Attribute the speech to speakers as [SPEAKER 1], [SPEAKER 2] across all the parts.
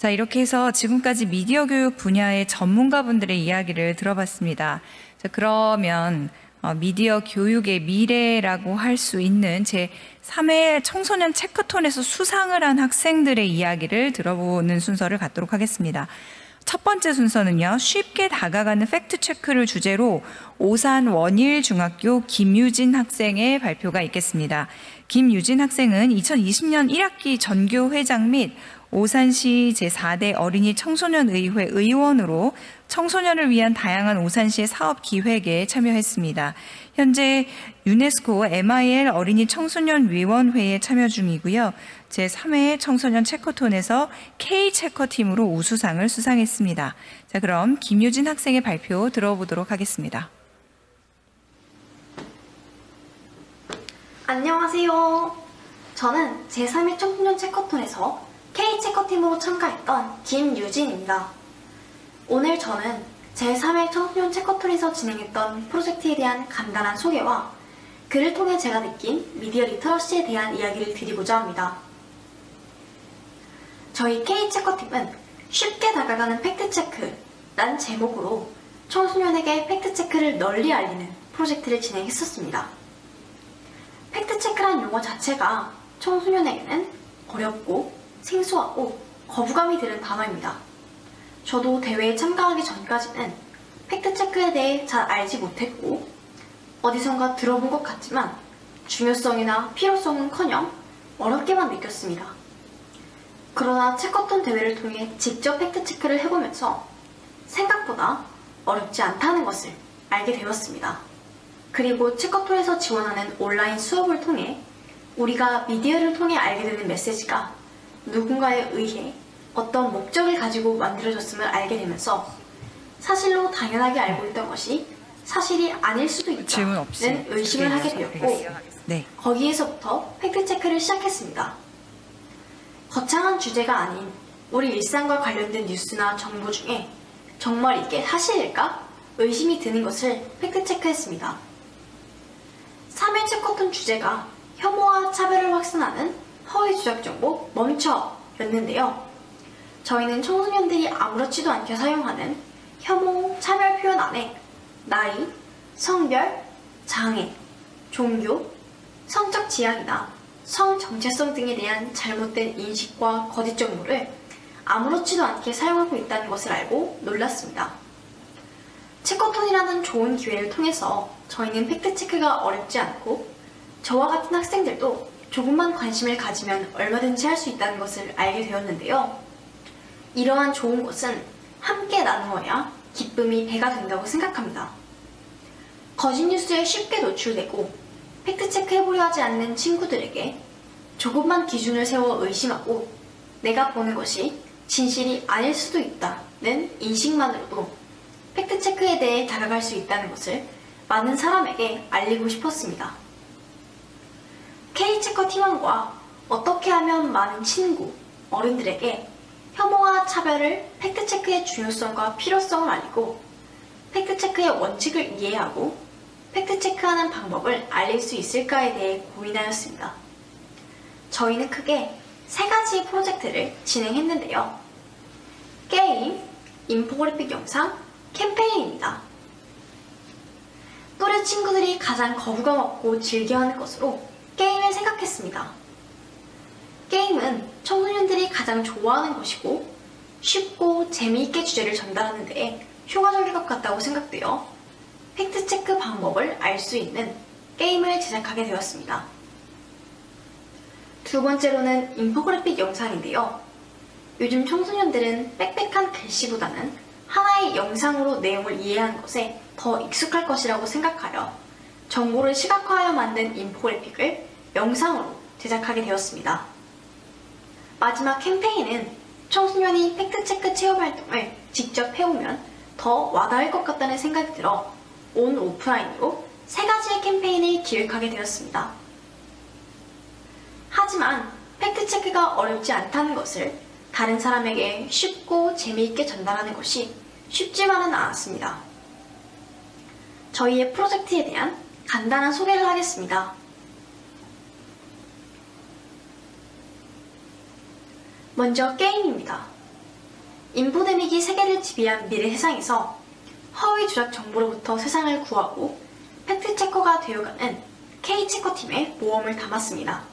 [SPEAKER 1] 자, 이렇게 해서 지금까지 미디어 교육 분야의 전문가분들의 이야기를 들어봤습니다. 자, 그러면 미디어 교육의 미래라고 할 수 있는 제3회 청소년 체크톤에서 수상을 한 학생들의 이야기를 들어보는 순서를 갖도록 하겠습니다. 첫 번째 순서는요, 쉽게 다가가는 팩트체크를 주제로 오산 원일중학교 김유진 학생의 발표가 있겠습니다. 김유진 학생은 2020년 1학기 전교회장 및 오산시 제4대 어린이 청소년의회 의원으로 청소년을 위한 다양한 오산시의 사업 기획에 참여했습니다. 현재 유네스코 MIL 어린이 청소년 위원회에 참여 중이고요. 제3회 청소년 체커톤에서 K체커팀으로 우수상을 수상했습니다. 자, 그럼 김유진 학생의 발표 들어보도록 하겠습니다.
[SPEAKER 2] 안녕하세요. 저는 제3회 청소년 체커톤에서 K체커팀으로 참가했던 김유진입니다. 오늘 저는 제3회 청소년 체커톤에서 진행했던 프로젝트에 대한 간단한 소개와 그를 통해 제가 느낀 미디어 리터러시에 대한 이야기를 드리고자 합니다. 저희 K체커팀은 쉽게 다가가는 팩트체크란 제목으로 청소년에게 팩트체크를 널리 알리는 프로젝트를 진행했었습니다. 팩트체크란 용어 자체가 청소년에게는 어렵고 생소하고 거부감이 드는 단어입니다. 저도 대회에 참가하기 전까지는 팩트체크에 대해 잘 알지 못했고 어디선가 들어본 것 같지만 중요성이나 필요성은커녕 어렵게만 느꼈습니다. 그러나 체커톤 대회를 통해 직접 팩트체크를 해보면서 생각보다 어렵지 않다는 것을 알게 되었습니다. 그리고 체커톤에서 지원하는 온라인 수업을 통해 우리가 미디어를 통해 알게 되는 메시지가 누군가에 의해 어떤 목적을 가지고 만들어졌음을 알게 되면서 사실로 당연하게 알고 있던 것이 사실이 아닐 수도 있다는 의심을 하게 되었고 거기에서부터 팩트체크를 시작했습니다. 거창한 주제가 아닌 우리 일상과 관련된 뉴스나 정보 중에 정말 이게 사실일까? 의심이 드는 것을 팩트체크했습니다. 3회 체커톤 주제가 혐오와 차별을 확산하는 허위 조작 정보 멈춰! 였는데요. 저희는 청소년들이 아무렇지도 않게 사용하는 혐오, 차별 표현 안에 나이, 성별, 장애, 종교, 성적 지향이나 성 정체성 등에 대한 잘못된 인식과 거짓 정보를 아무렇지도 않게 사용하고 있다는 것을 알고 놀랐습니다. 체커톤이라는 좋은 기회를 통해서 저희는 팩트체크가 어렵지 않고 저와 같은 학생들도 조금만 관심을 가지면 얼마든지 할 수 있다는 것을 알게 되었는데요. 이러한 좋은 것은 함께 나누어야 기쁨이 배가 된다고 생각합니다. 거짓 뉴스에 쉽게 노출되고 팩트체크 해보려 하지 않는 친구들에게 조금만 기준을 세워 의심하고 내가 보는 것이 진실이 아닐 수도 있다는 인식만으로도 팩트체크에 대해 다가갈 수 있다는 것을 많은 사람에게 알리고 싶었습니다. K체커 팀원과 어떻게 하면 많은 친구, 어른들에게 혐오와 차별을 팩트체크의 중요성과 필요성을 알리고 팩트체크의 원칙을 이해하고 팩트체크하는 방법을 알릴 수 있을까에 대해 고민하였습니다. 저희는 크게 3가지 프로젝트를 진행했는데요. 게임, 인포그래픽 영상, 캠페인입니다. 또래 친구들이 가장 거부감 없고 즐겨하는 것으로 게임을 생각했습니다. 게임은 청소년들이 가장 좋아하는 것이고 쉽고 재미있게 주제를 전달하는 데에 효과적일 것 같다고 생각되어 팩트체크 방법을 알 수 있는 게임을 제작하게 되었습니다. 두 번째로는 인포그래픽 영상인데요. 요즘 청소년들은 빽빽한 글씨보다는 하나의 영상으로 내용을 이해하는 것에 더 익숙할 것이라고 생각하여 정보를 시각화하여 만든 인포그래픽을 영상으로 제작하게 되었습니다. 마지막 캠페인은 청소년이 팩트체크 체험 활동을 직접 해오면 더 와닿을 것 같다는 생각이 들어 온 오프라인으로 3가지의 캠페인을 기획하게 되었습니다. 하지만 팩트체크가 어렵지 않다는 것을 다른 사람에게 쉽고 재미있게 전달하는 것이 쉽지만은 않았습니다. 저희의 프로젝트에 대한 간단한 소개를 하겠습니다. 먼저 게임입니다. 인포데믹이 세계를 지배한 미래 세상에서 허위 조작 정보로부터 세상을 구하고 팩트체커가 되어가는 K체커팀의 모험을 담았습니다.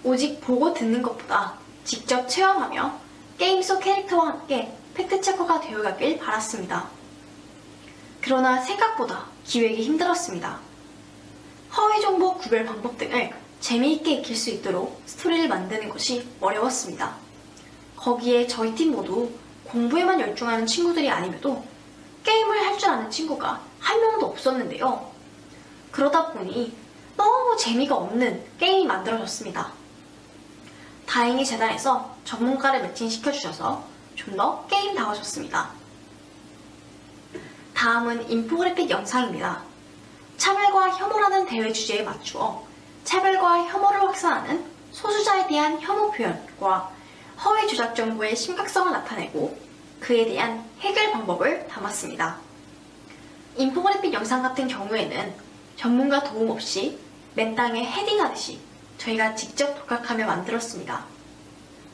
[SPEAKER 2] 오직 보고 듣는 것보다 직접 체험하며 게임 속 캐릭터와 함께 팩트체커가 되어가길 바랐습니다. 그러나 생각보다 기획이 힘들었습니다. 허위 정보 구별 방법 등을 재미있게 익힐 수 있도록 스토리를 만드는 것이 어려웠습니다. 거기에 저희 팀 모두 공부에만 열중하는 친구들이 아님에도 게임을 할 줄 아는 친구가 한 명도 없었는데요. 그러다 보니 너무 재미가 없는 게임이 만들어졌습니다. 다행히 재단에서 전문가를 매칭시켜주셔서 좀 더 게임다워졌습니다. 다음은 인포그래픽 영상입니다. 차별과 혐오라는 대회 주제에 맞추어 차별과 혐오를 확산하는 소수자에 대한 혐오 표현과 허위 조작 정보의 심각성을 나타내고 그에 대한 해결 방법을 담았습니다. 인포그래픽 영상 같은 경우에는 전문가 도움 없이 맨땅에 헤딩하듯이 저희가 직접 독학하며 만들었습니다.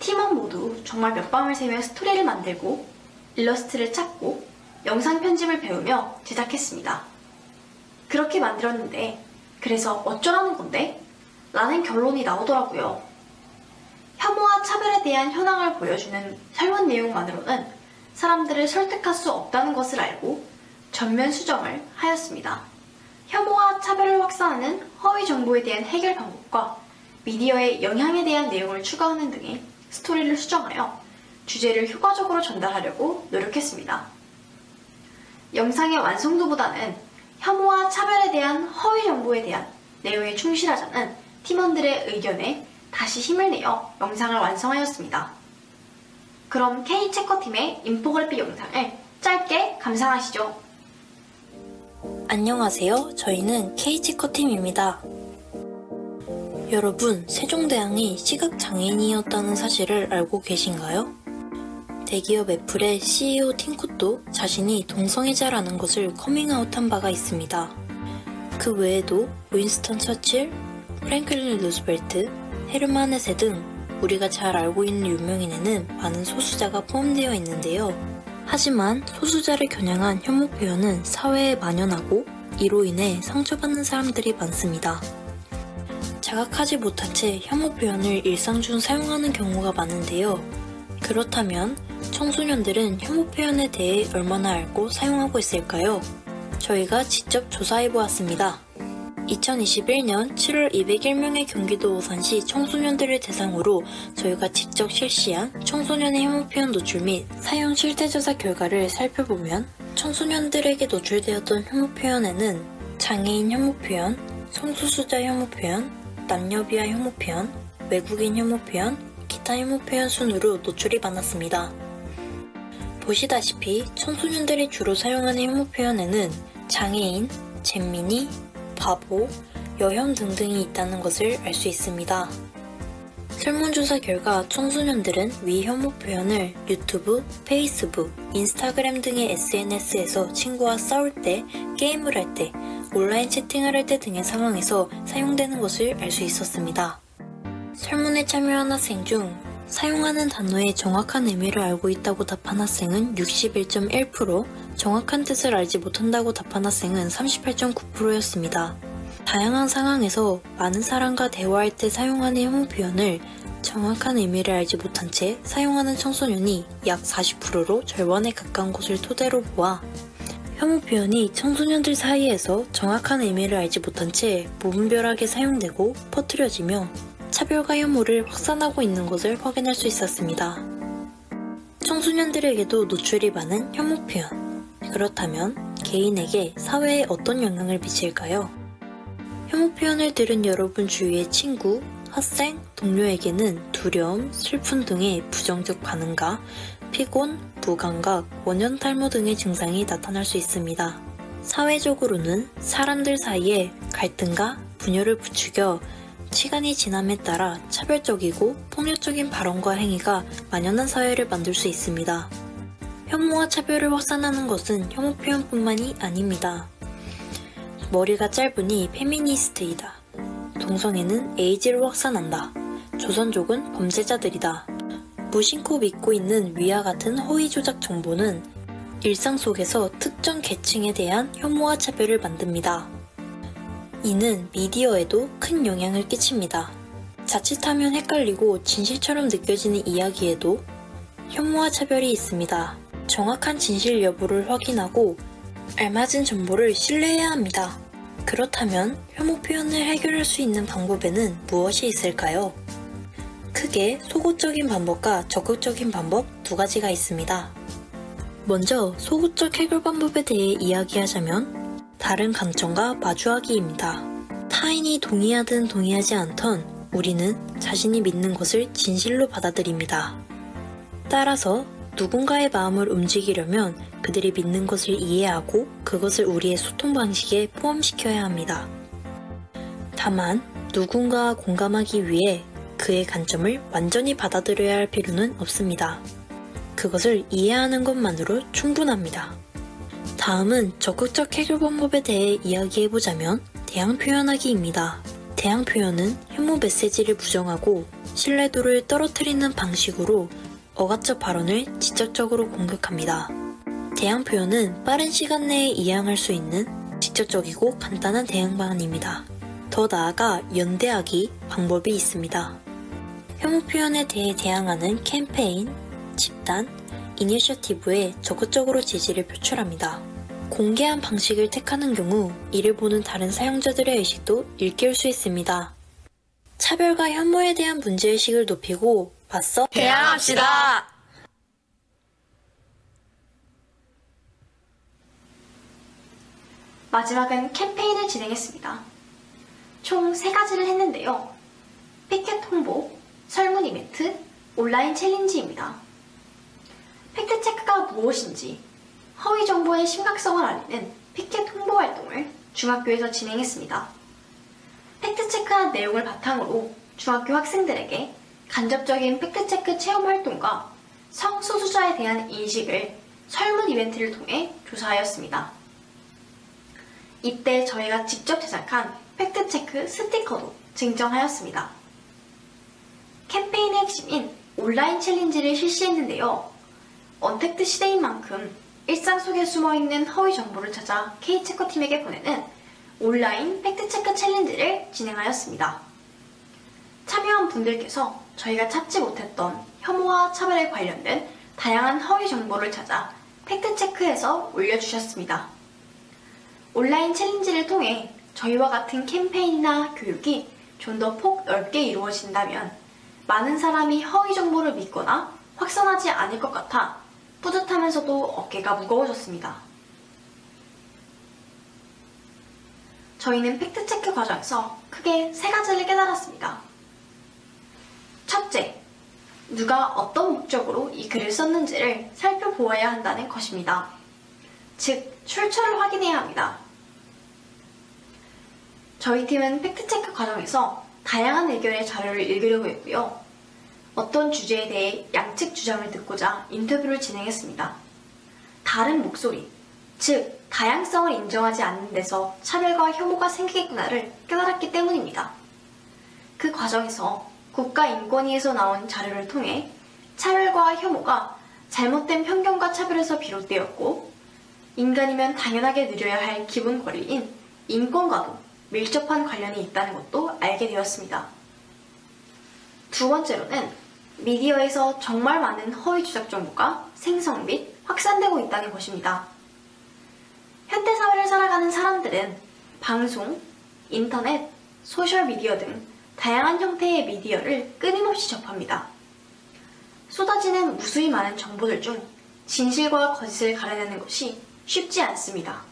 [SPEAKER 2] 팀원 모두 정말 몇 밤을 새며 스토리를 만들고 일러스트를 찾고 영상 편집을 배우며 제작했습니다. 그렇게 만들었는데 그래서 어쩌라는 건데? 라는 결론이 나오더라고요. 혐오와 차별에 대한 현황을 보여주는 설문 내용만으로는 사람들을 설득할 수 없다는 것을 알고 전면 수정을 하였습니다. 혐오와 차별을 확산하는 허위 정보에 대한 해결 방법과 미디어의 영향에 대한 내용을 추가하는 등의 스토리를 수정하여 주제를 효과적으로 전달하려고 노력했습니다. 영상의 완성도보다는 혐오와 차별에 대한 허위 정보에 대한 내용에 충실하자는 팀원들의 의견에 다시 힘을 내어 영상을 완성하였습니다. 그럼 K체커팀의 인포그래픽 영상을 짧게 감상하시죠.
[SPEAKER 3] 안녕하세요. 저희는 K체커팀입니다. 여러분, 세종대왕이 시각장애인이었다는 사실을 알고 계신가요? 대기업 애플의 CEO 팀 쿡도 자신이 동성애자라는 것을 커밍아웃한 바가 있습니다. 그 외에도 윈스턴 처칠, 프랭클린 루즈벨트, 헤르만 헤세 등 우리가 잘 알고 있는 유명인에는 많은 소수자가 포함되어 있는데요. 하지만 소수자를 겨냥한 혐오 표현은 사회에 만연하고 이로 인해 상처받는 사람들이 많습니다. 자각하지 못한 채 혐오 표현을 일상 중 사용하는 경우가 많은데요. 그렇다면 청소년들은 혐오 표현에 대해 얼마나 알고 사용하고 있을까요? 저희가 직접 조사해보았습니다. 2021년 7월 201명의 경기도 오산시 청소년들을 대상으로 저희가 직접 실시한 청소년의 혐오 표현 노출 및 사용 실태 조사 결과를 살펴보면 청소년들에게 노출되었던 혐오 표현에는 장애인 혐오 표현, 성소수자 혐오 표현, 남녀 비하 혐오 표현, 외국인 혐오 표현, 기타 혐오 표현 순으로 노출이 많았습니다. 보시다시피 청소년들이 주로 사용하는 혐오 표현에는 장애인, 잼민이, 바보, 여혐 등등이 있다는 것을 알 수 있습니다. 설문조사 결과 청소년들은 위 혐오 표현을 유튜브, 페이스북, 인스타그램 등의 SNS에서 친구와 싸울 때, 게임을 할 때, 온라인 채팅을 할 때 등의 상황에서 사용되는 것을 알 수 있었습니다. 설문에 참여한 학생 중 사용하는 단어의 정확한 의미를 알고 있다고 답한 학생은 61.1%, 정확한 뜻을 알지 못한다고 답한 학생은 38.9%였습니다. 다양한 상황에서 많은 사람과 대화할 때 사용하는 혐오 표현을 정확한 의미를 알지 못한 채 사용하는 청소년이 약 40%로 절반에 가까운 것을 토대로 보아 혐오 표현이 청소년들 사이에서 정확한 의미를 알지 못한 채 무분별하게 사용되고 퍼뜨려지며 차별과 혐오를 확산하고 있는 것을 확인할 수 있었습니다. 청소년들에게도 노출이 많은 혐오 표현. 그렇다면 개인에게 사회에 어떤 영향을 미칠까요? 혐오 표현을 들은 여러분 주위의 친구, 학생, 동료에게는 두려움, 슬픔 등의 부정적 반응과 피곤, 무감각, 원형 탈모 등의 증상이 나타날 수 있습니다. 사회적으로는 사람들 사이에 갈등과 분열을 부추겨 시간이 지남에 따라 차별적이고 폭력적인 발언과 행위가 만연한 사회를 만들 수 있습니다. 혐오와 차별을 확산하는 것은 혐오 표현뿐만이 아닙니다. 머리가 짧으니 페미니스트이다. 동성애는 에이즈를 확산한다. 조선족은 범죄자들이다. 무심코 믿고 있는 위와 같은 허위 조작 정보는 일상 속에서 특정 계층에 대한 혐오와 차별을 만듭니다. 이는 미디어에도 큰 영향을 끼칩니다. 자칫하면 헷갈리고 진실처럼 느껴지는 이야기에도 혐오와 차별이 있습니다. 정확한 진실 여부를 확인하고 알맞은 정보를 신뢰해야 합니다. 그렇다면 혐오 표현을 해결할 수 있는 방법에는 무엇이 있을까요? 크게 소극적인 방법과 적극적인 방법 두 가지가 있습니다. 먼저 소극적 해결 방법에 대해 이야기하자면 다른 관점과 마주하기입니다. 타인이 동의하든 동의하지 않던 우리는 자신이 믿는 것을 진실로 받아들입니다. 따라서 누군가의 마음을 움직이려면 그들이 믿는 것을 이해하고 그것을 우리의 소통 방식에 포함시켜야 합니다. 다만 누군가와 공감하기 위해 그의 관점을 완전히 받아들여야 할 필요는 없습니다. 그것을 이해하는 것만으로 충분합니다. 다음은 적극적 해결 방법에 대해 이야기해보자면 대항 표현하기입니다. 대항 표현은 혐오 메시지를 부정하고 신뢰도를 떨어뜨리는 방식으로 억압적 발언을 직접적으로 공격합니다. 대항 표현은 빠른 시간 내에 이해할 수 있는 직접적이고 간단한 대응 방안입니다. 더 나아가 연대하기 방법이 있습니다. 혐오 표현에 대해 대항하는 캠페인, 집단, 이니셔티브에 적극적으로 지지를 표출합니다. 공개한 방식을 택하는 경우 이를 보는 다른 사용자들의 의식도 일깨울 수 있습니다. 차별과 혐오에 대한 문제의식을 높이고 맞서
[SPEAKER 4] 대항합시다!
[SPEAKER 2] 마지막은 캠페인을 진행했습니다. 총 3가지를 했는데요. 피켓 홍보, 설문 이벤트, 온라인 챌린지입니다. 팩트체크가 무엇인지, 허위 정보의 심각성을 알리는 피켓 홍보 활동을 중학교에서 진행했습니다. 팩트체크한 내용을 바탕으로 중학교 학생들에게 간접적인 팩트체크 체험 활동과 성소수자에 대한 인식을 설문 이벤트를 통해 조사하였습니다. 이때 저희가 직접 제작한 팩트체크 스티커도 증정하였습니다. 캠페인의 핵심인 온라인 챌린지를 실시했는데요. 언택트 시대인 만큼 일상 속에 숨어있는 허위 정보를 찾아 K체커팀에게 보내는 온라인 팩트체크 챌린지를 진행하였습니다. 참여한 분들께서 저희가 찾지 못했던 혐오와 차별에 관련된 다양한 허위 정보를 찾아 팩트체크해서 올려주셨습니다. 온라인 챌린지를 통해 저희와 같은 캠페인이나 교육이 좀 더 폭넓게 이루어진다면 많은 사람이 허위 정보를 믿거나 확산하지 않을 것 같아 뿌듯하면서도 어깨가 무거워졌습니다. 저희는 팩트체크 과정에서 크게 3가지를 깨달았습니다. 첫째, 누가 어떤 목적으로 이 글을 썼는지를 살펴보아야 한다는 것입니다. 즉, 출처를 확인해야 합니다. 저희 팀은 팩트체크 과정에서 다양한 의견의 자료를 읽으려고 했고요. 어떤 주제에 대해 양측 주장을 듣고자 인터뷰를 진행했습니다. 다른 목소리, 즉 다양성을 인정하지 않는 데서 차별과 혐오가 생기겠구나를 깨달았기 때문입니다. 그 과정에서 국가인권위에서 나온 자료를 통해 차별과 혐오가 잘못된 편견과 차별에서 비롯되었고 인간이면 당연하게 누려야 할 기본 권리인 인권과도 밀접한 관련이 있다는 것도 알게 되었습니다. 두 번째로는 미디어에서 정말 많은 허위 조작 정보가 생성 및 확산되고 있다는 것입니다. 현대사회를 살아가는 사람들은 방송, 인터넷, 소셜미디어 등 다양한 형태의 미디어를 끊임없이 접합니다. 쏟아지는 무수히 많은 정보들 중 진실과 거짓을 가려내는 것이 쉽지 않습니다.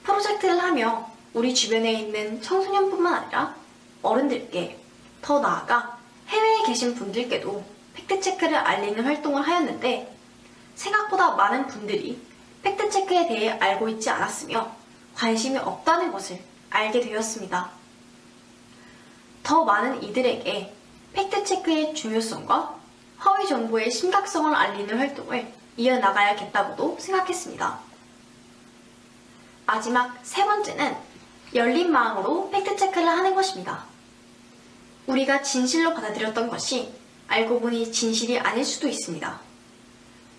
[SPEAKER 2] 프로젝트를 하며 우리 주변에 있는 청소년뿐만 아니라 어른들께, 더 나아가 해외에 계신 분들께도 팩트체크를 알리는 활동을 하였는데 생각보다 많은 분들이 팩트체크에 대해 알고 있지 않았으며 관심이 없다는 것을 알게 되었습니다. 더 많은 이들에게 팩트체크의 중요성과 허위 정보의 심각성을 알리는 활동을 이어나가야겠다고도 생각했습니다. 마지막 3번째는 열린 마음으로 팩트체크를 하는 것입니다. 우리가 진실로 받아들였던 것이 알고 보니 진실이 아닐 수도 있습니다.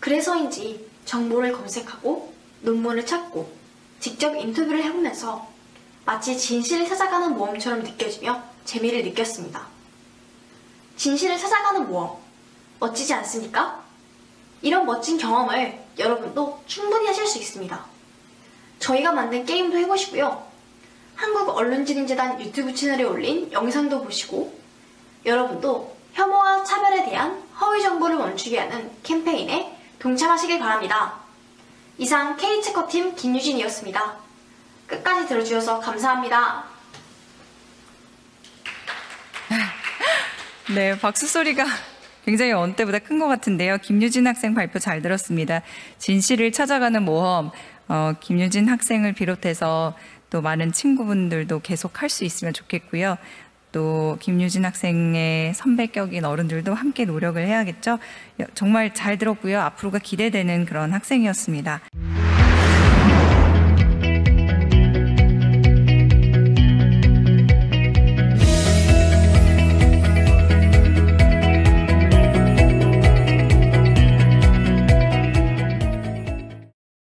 [SPEAKER 2] 그래서인지 정보를 검색하고 논문을 찾고 직접 인터뷰를 해보면서 마치 진실을 찾아가는 모험처럼 느껴지며 재미를 느꼈습니다. 진실을 찾아가는 모험, 멋지지 않습니까? 이런 멋진 경험을 여러분도 충분히 하실 수 있습니다. 저희가 만든 게임도 해보시고요. 한국언론진흥재단 유튜브 채널에 올린 영상도 보시고 여러분도 혐오와 차별에 대한 허위 정보를 멈추게 하는 캠페인에 동참하시길 바랍니다. 이상 K체커팀 김유진이었습니다. 끝까지 들어주셔서 감사합니다.
[SPEAKER 1] 네, 박수 소리가 굉장히 어느 때보다 큰 것 같은데요. 김유진 학생 발표 잘 들었습니다. 진실을 찾아가는 모험, 김유진 학생을 비롯해서 또 많은 친구분들도 계속 할 수 있으면 좋겠고요. 또 김유진 학생의 선배격인 어른들도 함께 노력을 해야겠죠. 정말 잘 들었고요. 앞으로가 기대되는 그런 학생이었습니다.